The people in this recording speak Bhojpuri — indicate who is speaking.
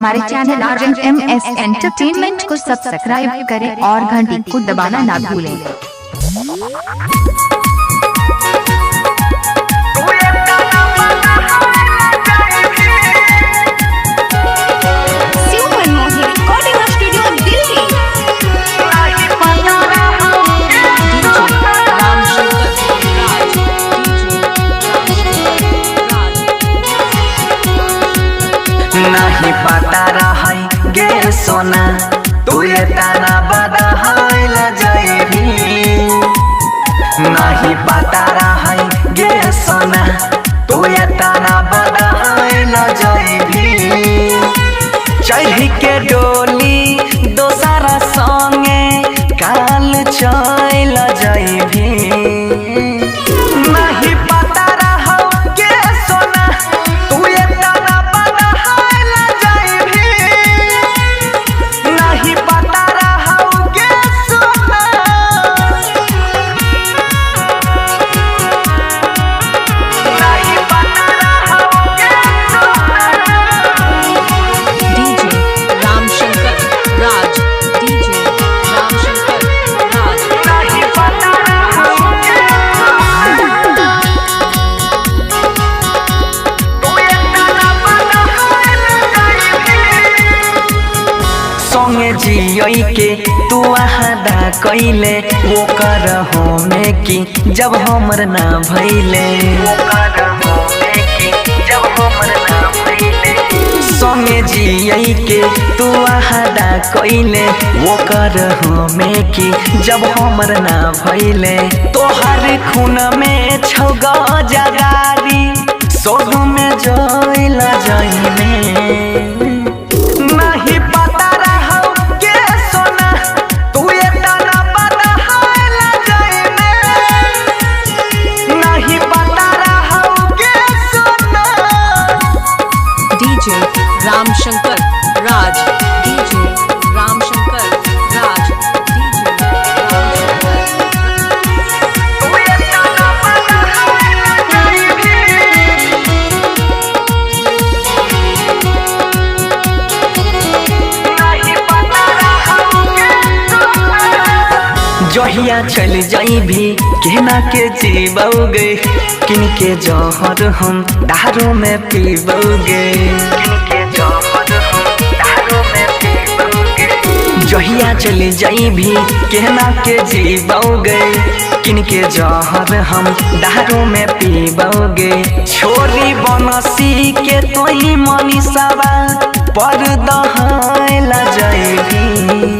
Speaker 1: हमारे चैनल RMS एंटरटेनमेंट को सब्सक्राइब करें और घंटी को दबाना ना भूलें।
Speaker 2: नहीं पता रही गे सोना तू ये ताना बदहाइल जाइबी। नहीं पता रही गे सोना तू ये ताना बदहाइल जाइबी। चढ़ी के डोली दोसरा संगे काल चल जाइबी। नहीं पता रहो गे सोना तू ये ताना बदहाइल जाइबी। नहीं पता रहो गे सोना। नहीं पता रहो गे सोना।
Speaker 3: डीजे रामशंकर राज, डीजे रामशंकर राज।
Speaker 2: नहीं पता रहो गे सोना। तू ये ताना बदहाइल जाइबी। संगे जियई के तू आदा कइले वो कर होमे की जब हमर ना भइले। संगे जियई के तू आदा कइले वो कर होमे की जब हमर ना भइले। तोहर खून में छौग जगारी सोध में जइल जाइने। नहीं पता रहो गे सोना तू ये ताना बदहाइल जाइबे। नहीं पता रहो गे सोना।
Speaker 3: डीजे रामशंकर राज, डीजे रामशंकर राज, डीजे रामशंकर।
Speaker 2: तू ये ताना बदहाइल जाइबे। नहीं पता रहो गे सोना। जहिया चल जाइबी केना के जीबोगे किन के जहर हम दारू में पीबोगे। जहिया चल जाइबी केना के जीबोगे किन के जहर हम दारू में पीबोगे। छोरी बनसी के तोही मनीषावा पर दहाइल जाइबी।